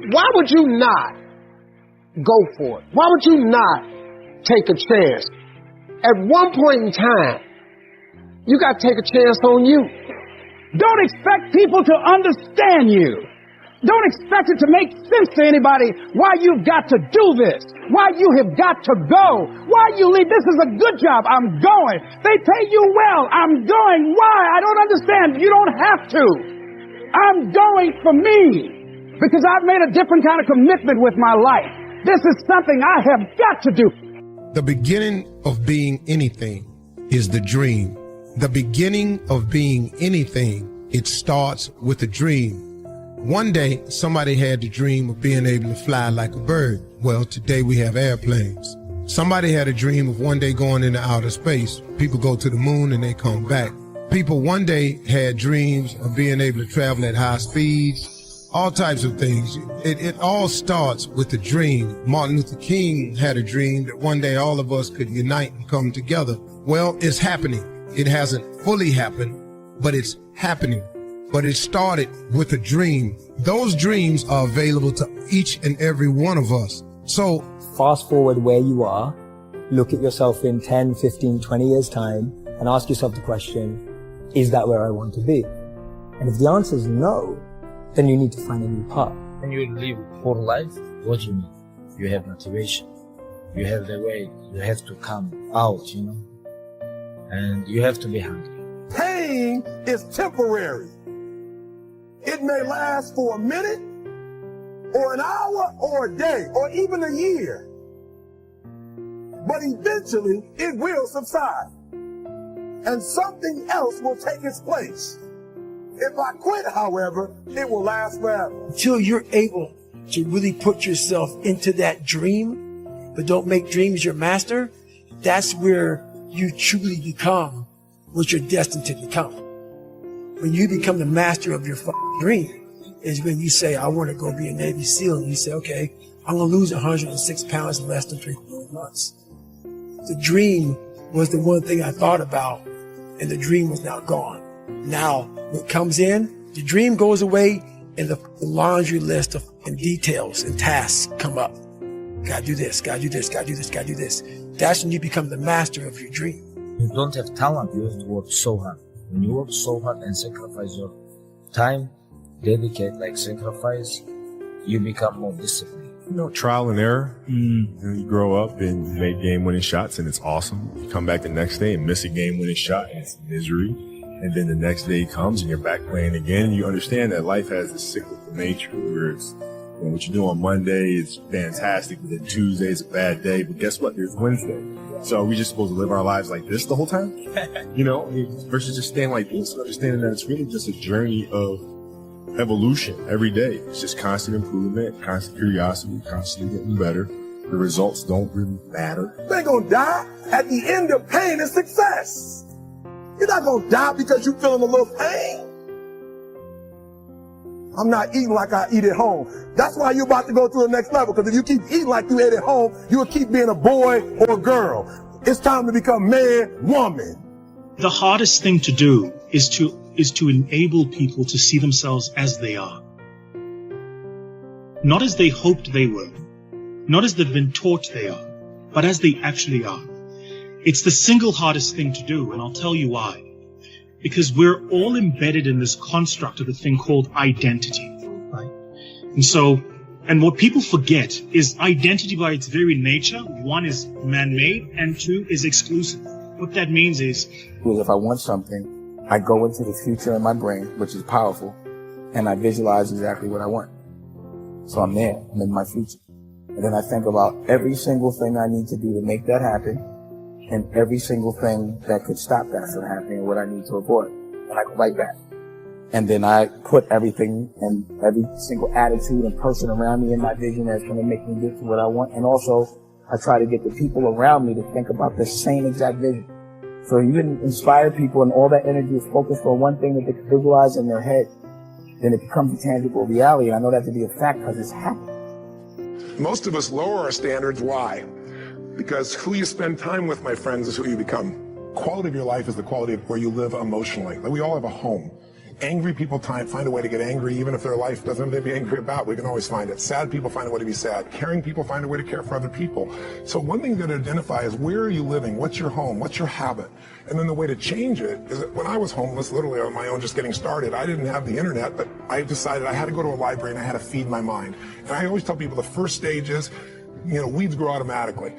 Why would you not go for it? Why would you not take a chance? At one point in time, you got to take a chance on you. Don't expect people to understand you. Don't expect it to make sense to anybody why you've got to do this, why you have got to go, why you leave. This is a good job. I'm going. They pay you well. I'm going. Why? I don't understand. You don't have to. I'm going for me because I've made a different kind of commitment with my life. This is something I have got to do. The beginning of being anything is the dream. The beginning of being anything, it starts with a dream. One day, somebody had the dream of being able to fly like a bird. Well, today we have airplanes. Somebody had a dream of one day going into outer space. People go to the moon and they come back. People one day had dreams of being able to travel at high speeds, all types of things. It all starts with a dream. Martin Luther King had a dream that one day all of us could unite and come together. Well, it's happening. It hasn't fully happened, but it's happening. But it started with a dream. Those dreams are available to each and every one of us. So fast forward where you are, look at yourself in 10, 15, 20 years time and ask yourself the question, is that where I want to be? And if the answer is no, then you need to find a new path. When you live for life, what do you need? You have motivation. You have the way. You have to come out, and you have to be hungry. Pain is temporary. It may last for a minute, or an hour, or a day, or even a year. But eventually, it will subside. And something else will take its place. If I quit, however, it will last forever. Until you're able to really put yourself into that dream, but don't make dreams your master, that's where you truly become what you're destined to become. When you become the master of your dream is when you say, I want to go be a Navy SEAL. And you say, okay, I'm going to lose 106 pounds in less than 3 months. The dream was the one thing I thought about, and the dream was now gone. Now, what comes in, the dream goes away, and the laundry list of details and tasks come up. Gotta do this, gotta do this, gotta do this, gotta do this. That's when you become the master of your dream. You don't have talent, you have to work so hard. When you work so hard and sacrifice your time, sacrifice, you become more disciplined. Trial and error. You grow up and you make game-winning shots and it's awesome. You come back the next day and miss a game-winning shot and it's misery. And then the next day comes and you're back playing again. And you understand that life has this cyclical nature where it's, what you do on Monday is fantastic, but then Tuesday is a bad day. But guess what? There's Wednesday. So are we just supposed to live our lives like this the whole time? Versus just staying like this, understanding that it's really just a journey of evolution every day. It's just constant improvement, constant curiosity, constantly getting better. The results don't really matter. You ain't gonna die. At the end of pain is success. You're not gonna die because you're feeling a little pain. I'm not eating like I eat at home. That's why you're about to go to the next level, because if you keep eating like you ate at home, you'll keep being a boy or a girl. It's time to become man, woman. The hardest thing to do is to enable people to see themselves as they are. Not as they hoped they were, not as they've been taught they are, but as they actually are. It's the single hardest thing to do, and I'll tell you why. Because we're all embedded in this construct of a thing called identity, right? And what people forget is identity by its very nature, one is man-made and two is exclusive. What that means is, if I want something, I go into the future in my brain, which is powerful, and I visualize exactly what I want. So I'm there, I'm in my future. And then I think about every single thing I need to do to make that happen, and every single thing that could stop that from happening and what I need to avoid. And I go right back. And then I put everything and every single attitude and person around me in my vision that's going to make me get to what I want. And also, I try to get the people around me to think about the same exact vision. So you can inspire people and all that energy is focused on one thing that they can visualize in their head. Then it becomes a tangible reality. And I know that to be a fact because it's happening. Most of us lower our standards. Why? Because who you spend time with, my friends, is who you become. Quality of your life is the quality of where you live emotionally. Like we all have a home. Angry people find a way to get angry, even if their life doesn't have to be angry about. We can always find it. Sad people find a way to be sad. Caring people find a way to care for other people. So one thing you got to identify is, where are you living? What's your home? What's your habit? And then the way to change it is that when I was homeless, literally on my own, just getting started, I didn't have the internet, but I decided I had to go to a library and I had to feed my mind. And I always tell people the first stage is, weeds grow automatically.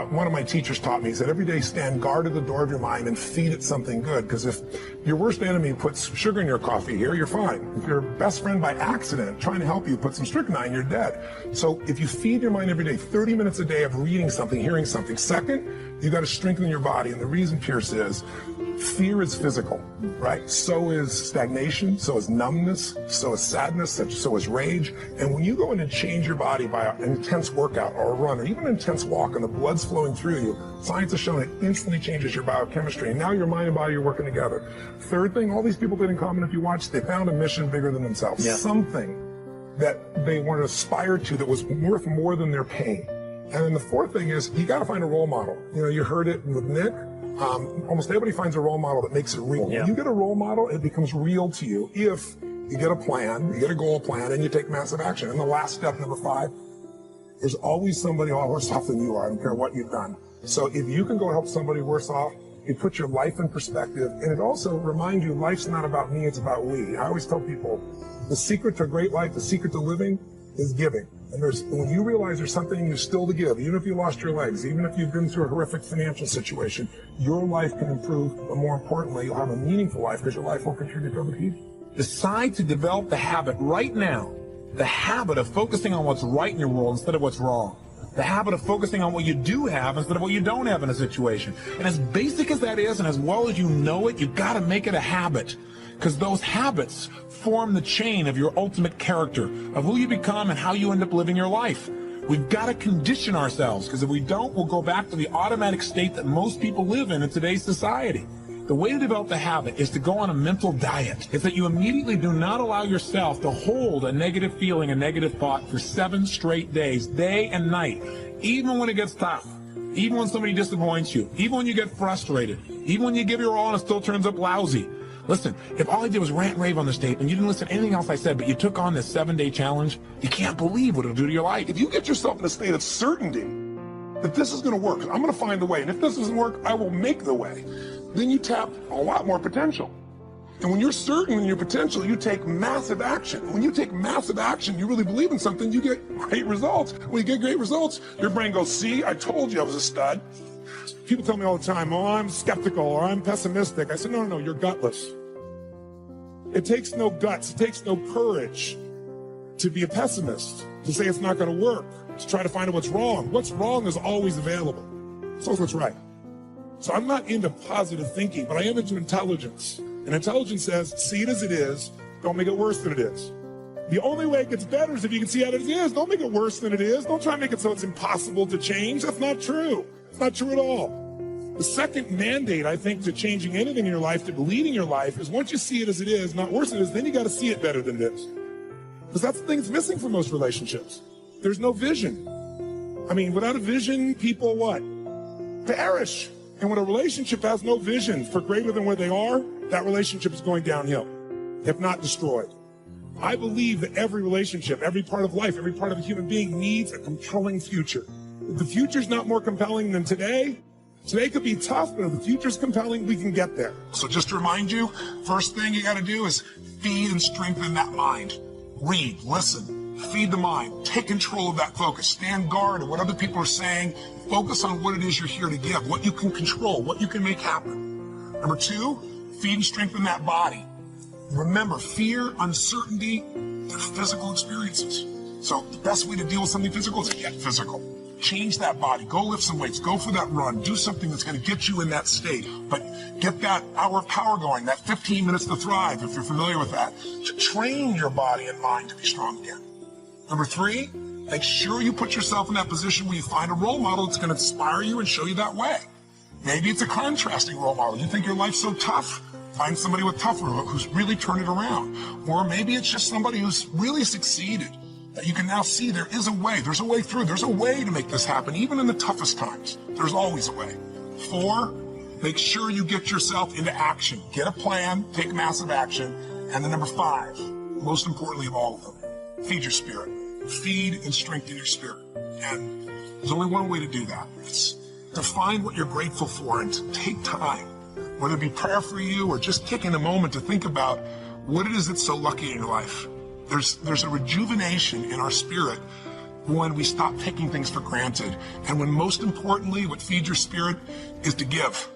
One of my teachers taught me, he said, every day stand guard at the door of your mind and feed it something good. Because if your worst enemy puts sugar in your coffee here, you're fine. If your best friend by accident trying to help you put some strychnine, you're dead. So if you feed your mind every day, 30 minutes a day of reading something, hearing something. Second, you got to strengthen your body. And the reason, Pierce, is fear is physical, right? So is stagnation, so is numbness, so is sadness, so is rage. And when you go in and change your body by an intense workout or a run or even an intense walk and the blood's flowing through you, science has shown it instantly changes your biochemistry. And now your mind and body are working together. Third thing, all these people did in common, if you watch, they found a mission bigger than themselves. Yeah. Something that they want to aspire to that was worth more than their pain. And then the fourth thing is, you got to find a role model. You heard it with Nick. Almost everybody finds a role model that makes it real. Yeah. When you get a role model, it becomes real to you if you get a plan, you get a goal plan, and you take massive action. And the last step, number 5, there's always somebody worse off than you are. I don't care what you've done. So if you can go help somebody worse off, it puts your life in perspective, and it also reminds you life's not about me, it's about we. I always tell people, the secret to a great life, the secret to living is giving. And when you realize there's something you still to give, even if you lost your legs, even if you've been through a horrific financial situation, your life can improve, but more importantly, you'll have a meaningful life because your life will contribute to other people. Decide to develop the habit right now, the habit of focusing on what's right in your world instead of what's wrong. The habit of focusing on what you do have instead of what you don't have in a situation. And as basic as that is, and as well as you know it, you've got to make it a habit. Because those habits form the chain of your ultimate character, of who you become and how you end up living your life. We've got to condition ourselves, because if we don't, we'll go back to the automatic state that most people live in today's society. The way to develop the habit is to go on a mental diet. It's that you immediately do not allow yourself to hold a negative feeling, a negative thought for 7 straight days, day and night, even when it gets tough, even when somebody disappoints you, even when you get frustrated, even when you give your all and it still turns up lousy. Listen, if all I did was rant and rave on this tape and you didn't listen to anything else I said, but you took on this 7-day challenge, you can't believe what it'll do to your life. If you get yourself in a state of certainty that this is going to work, I'm going to find the way, and if this doesn't work, I will make the way, then you tap a lot more potential. And when you're certain in your potential, you take massive action. When you take massive action, you really believe in something, you get great results. When you get great results, your brain goes, see, I told you I was a stud. People tell me all the time, oh, I'm skeptical or I'm pessimistic. I said, no, you're gutless. It takes no guts, it takes no courage to be a pessimist, to say it's not going to work, to try to find out what's wrong. What's wrong is always available. So is what's right. So I'm not into positive thinking, but I am into intelligence. And intelligence says, see it as it is, don't make it worse than it is. The only way it gets better is if you can see it as it is. Don't make it worse than it is. Don't try to make it so it's impossible to change. That's not true. It's not true at all. The second mandate, I think, to changing anything in your life, to leading your life, is once you see it as it is, not worse than it is, then you got to see it better than it is. Because that's the thing that's missing for most relationships. There's no vision. I mean, without a vision, people what? Perish. And when a relationship has no vision for greater than where they are, that relationship is going downhill, if not destroyed. I believe that every relationship, every part of life, every part of a human being needs a compelling future. If the future's not more compelling than today could be tough, but if the future's compelling, we can get there. So just to remind you, first thing you got to do is feed and strengthen that mind. Read, listen, feed the mind, take control of that focus, stand guard at what other people are saying, focus on what it is you're here to give, what you can control, what you can make happen. Number 2, feed and strengthen that body. Remember, fear, uncertainty, they're physical experiences. So the best way to deal with something physical is to get physical. Change that body. Go lift some weights. Go for that run. Do something that's going to get you in that state. But get that hour of power going, that 15 minutes to thrive, if you're familiar with that, to train your body and mind to be strong again. Number 3, make sure you put yourself in that position where you find a role model that's going to inspire you and show you that way. Maybe it's a contrasting role model. You think your life's so tough? Find somebody with tougher who's really turned it around. Or maybe it's just somebody who's really succeeded. That you can now see there is a way. There's a way through. There's a way to make this happen, even in the toughest times. There's always a way. 4, make sure you get yourself into action. Get a plan, take massive action, And then number 5, most importantly of all of them, feed your spirit. Feed and strengthen your spirit. And there's only one way to do that. It's to find what you're grateful for and to take time, whether it be prayer for you or just taking a moment to think about what it is that's so lucky in your life. There's a rejuvenation in our spirit when we stop taking things for granted. And when most importantly, what feeds your spirit is to give.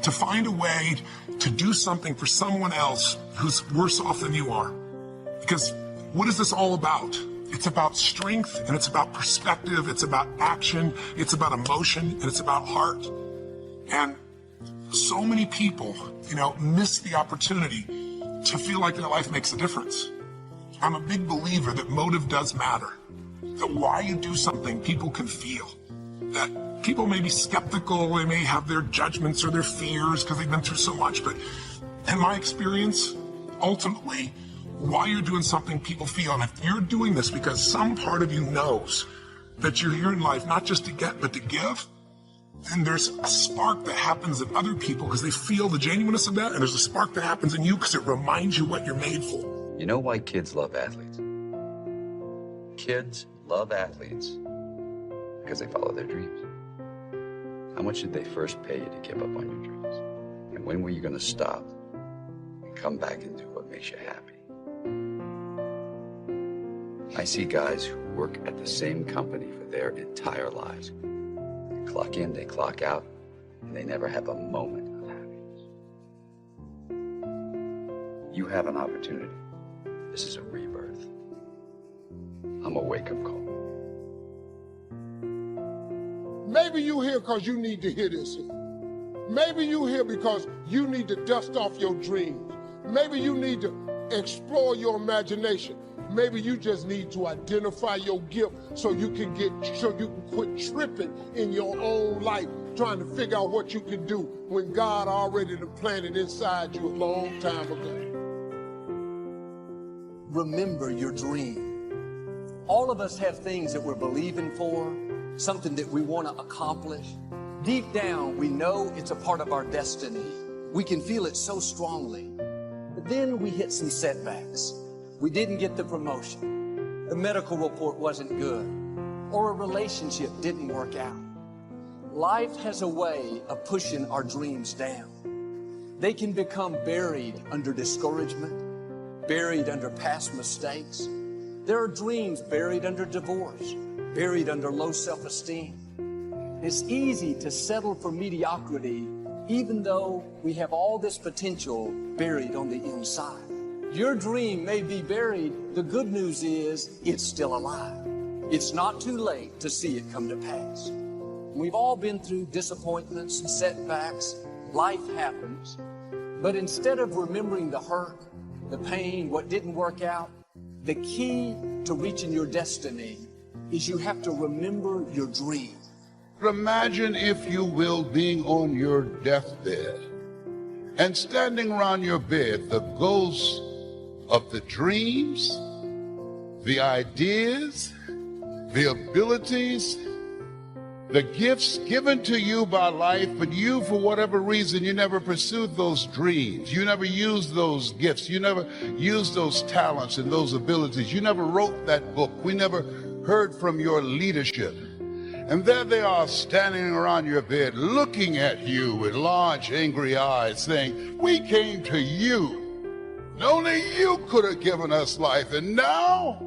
To find a way to do something for someone else who's worse off than you are. Because what is this all about? It's about strength, and it's about perspective, it's about action, it's about emotion, and it's about heart. And so many people, miss the opportunity to feel like their life makes a difference. I'm a big believer that motive does matter. That why you do something, people can feel. That people may be skeptical, they may have their judgments or their fears because they've been through so much, but in my experience, ultimately, why you're doing something, people feel. And if you're doing this because some part of you knows that you're here in life not just to get, but to give, then there's a spark that happens in other people because they feel the genuineness of that, and there's a spark that happens in you because it reminds you what you're made for. You know why kids love athletes? Kids love athletes because they follow their dreams. How much did they first pay you to give up on your dreams? And when were you going to stop and come back and do what makes you happy? I see guys who work at the same company for their entire lives. They clock in, they clock out, and they never have a moment of happiness. You have an opportunity. This is a rebirth. I'm a wake-up call. Maybe you here because you need to hear this. Maybe you here because you need to dust off your dreams. Maybe you need to explore your imagination. Maybe you just need to identify your gift so you can quit tripping in your own life, trying to figure out what you can do when God already planted inside you a long time ago. Remember your dream. All of us have things that we're believing for, something that we want to accomplish. Deep down, we know it's a part of our destiny. We can feel it so strongly. But then we hit some setbacks. We didn't get the promotion. The medical report wasn't good. Or a relationship didn't work out. Life has a way of pushing our dreams down. They can become buried under discouragement, buried under past mistakes. There are dreams buried under divorce, buried under low self-esteem. It's easy to settle for mediocrity even though we have all this potential buried on the inside. Your dream may be buried. The good news is it's still alive. It's not too late to see it come to pass. We've all been through disappointments and setbacks. Life happens. But instead of remembering the hurt, the pain, what didn't work out, the key to reaching your destiny is you have to remember your dream. Imagine, if you will, being on your deathbed and standing around your bed, the ghosts of the dreams, the ideas, the abilities, the gifts given to you by life, but you, for whatever reason, you never pursued those dreams. You never used those gifts. You never used those talents and those abilities. You never wrote that book. We never heard from your leadership. And there they are standing around your bed, looking at you with large, angry eyes, saying, "We came to you. Only you could have given us life, and now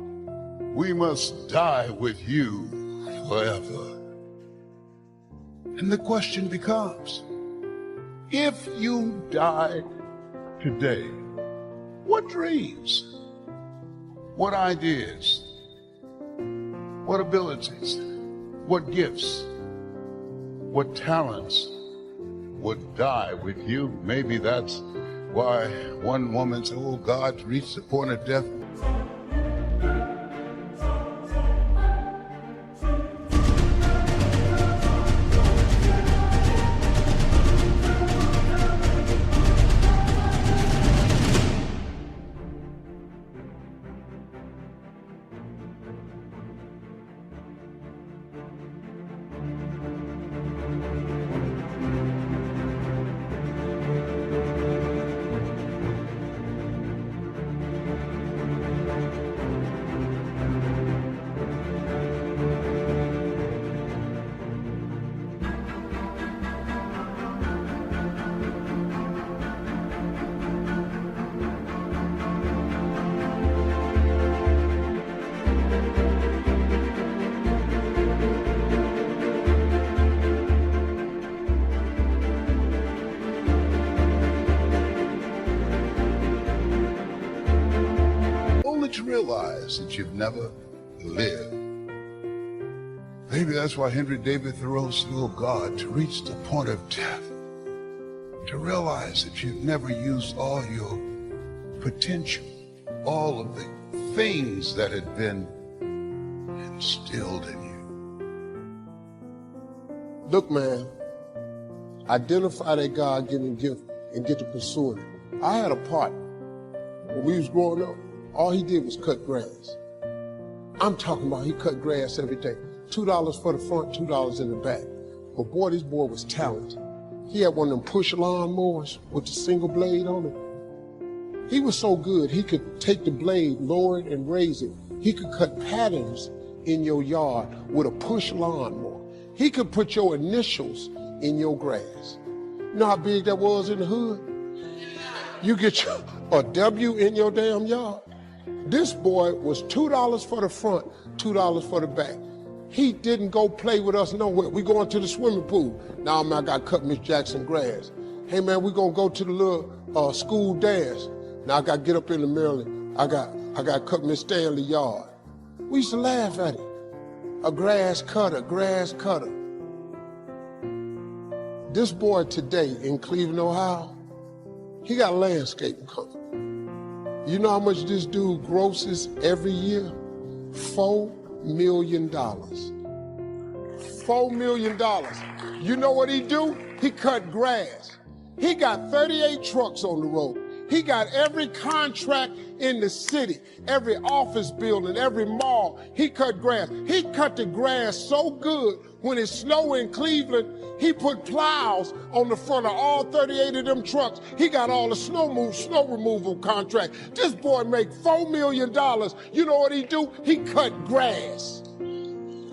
we must die with you forever." And the question becomes, if you died today, what dreams, what ideas, what abilities, what gifts, what talents would die with you? Maybe that's why one woman said, "Oh, God reached the point of death." to realize that you've never lived. Maybe that's why Henry David Thoreau said, "Oh God, to reach the point of death, to realize that you've never used all your potential, all of the things that had been instilled in you." Look, man, identify that God-given gift and get to pursuing it. I had a partner. When we was growing up, all he did was cut grass. I'm talking about he cut grass every day. $2 for the front, $2 in the back. But boy, this boy was talented. He had one of them push lawnmowers with the single blade on it. He was so good, he could take the blade, lower it, and raise it. He could cut patterns in your yard with a push lawnmower. He could put your initials in your grass. You know how big that was in the hood? You get a W in your damn yard. This boy was $2 for the front, $2 for the back. He didn't go play with us nowhere. We going to the swimming pool. Now, man, I got to cut Miss Jackson grass. Hey, man, we going to go to the little school dance. Now, I got to get up in the Maryland. I got to cut Miss Stanley yard. We used to laugh at it. A grass cutter, grass cutter. This boy today in Cleveland, Ohio, he got a landscaping company. You know how much this dude grosses every year? $4 million. $4 million. You know what he do? He cut grass. He got 38 trucks on the road. He got every contract in the city, every office building, every mall. He cut grass. He cut the grass so good when it snowed in Cleveland, he put plows on the front of all 38 of them trucks. He got all the snow removal contract. This boy make $4 million. You know what he do? He cut grass.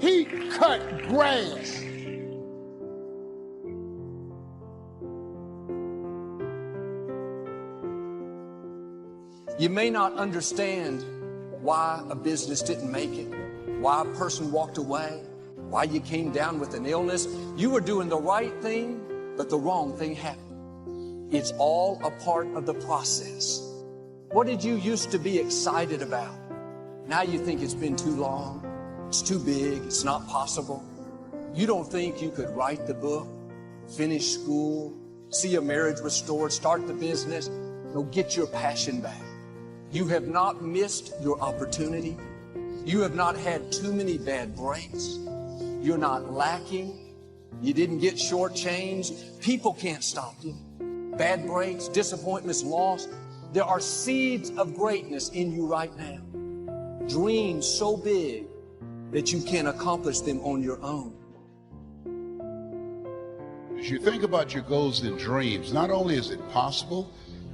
He cut grass. You may not understand why a business didn't make it, why a person walked away, why you came down with an illness. You were doing the right thing, but the wrong thing happened. It's all a part of the process. What did you used to be excited about? Now you think it's been too long, it's too big, it's not possible. You don't think you could write the book, finish school, see your marriage restored, start the business. No, get your passion back. You have not missed your opportunity. You have not had too many bad breaks. You're not lacking. You didn't get shortchanged. People can't stop you. Bad breaks, disappointments, loss. There are seeds of greatness in you right now. Dreams so big that you can't accomplish them on your own. As you think about your goals and dreams, not only is it possible,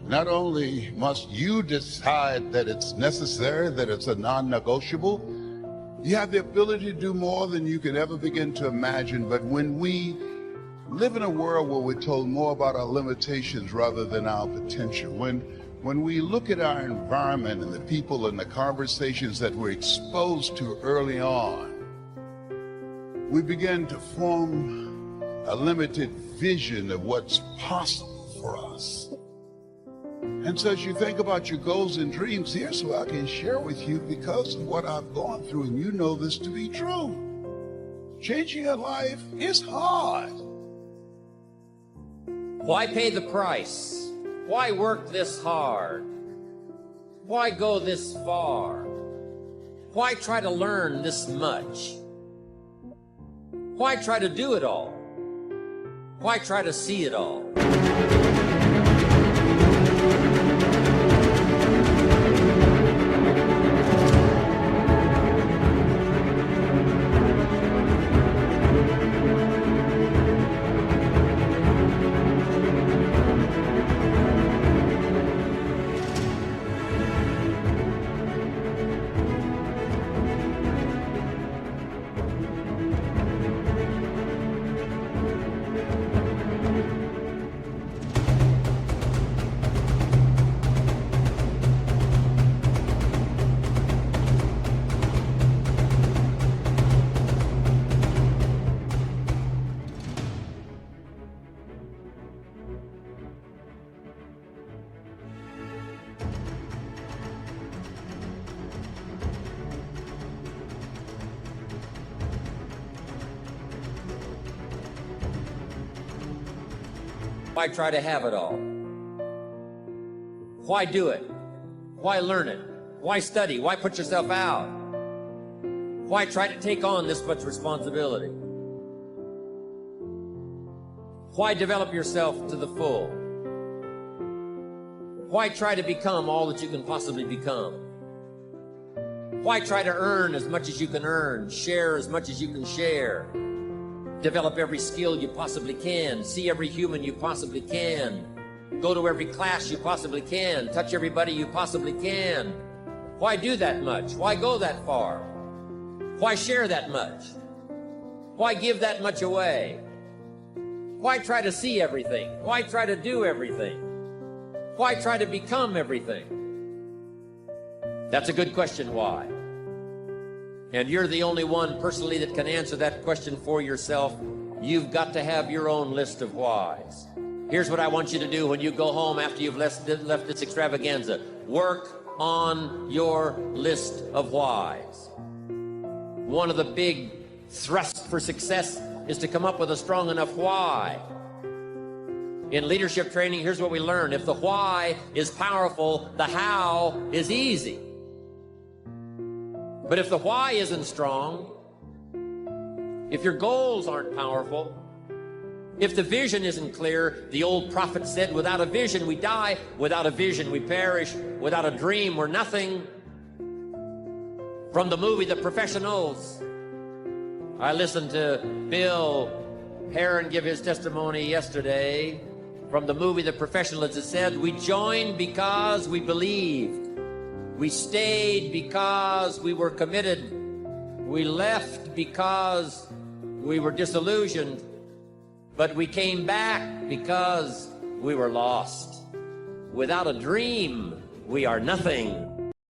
not only must you decide that it's necessary, that it's a non-negotiable, you have the ability to do more than you could ever begin to imagine. But when we live in a world where we're told more about our limitations rather than our potential, when we look at our environment and the people and the conversations that we're exposed to early on, we begin to form a limited vision of what's possible for us. And so as you think about your goals and dreams, here's what I can share with you because of what I've gone through, and you know this to be true. Changing your life is hard. Why pay the price? Why work this hard? Why go this far? Why try to learn this much? Why try to do it all? Why try to see it all? Why try to have it all? Why do it? Why learn it? Why study? Why put yourself out? Why try to take on this much responsibility? Why develop yourself to the full? Why try to become all that you can possibly become? Why try to earn as much as you can earn, share as much as you can share, develop every skill you possibly can, see every human you possibly can, go to every class you possibly can, touch everybody you possibly can? Why do that much? Why go that far? Why share that much? Why give that much away? Why try to see everything? Why try to do everything? Why try to become everything? That's a good question, why? And you're the only one personally that can answer that question for yourself. You've got to have your own list of whys. Here's what I want you to do when you go home after you've left this extravaganza. Work on your list of whys. One of the big thrusts for success is to come up with a strong enough why. In leadership training, here's what we learn. If the why is powerful, the how is easy. But if the why isn't strong, if your goals aren't powerful, if the vision isn't clear, the old prophet said, without a vision we die, without a vision we perish, without a dream we're nothing. From the movie The Professionals, I listened to Bill Heron give his testimony yesterday. From the movie The Professionals, it said, we joined because we believed. We stayed because we were committed. We left because we were disillusioned. But we came back because we were lost. Without a dream, we are nothing.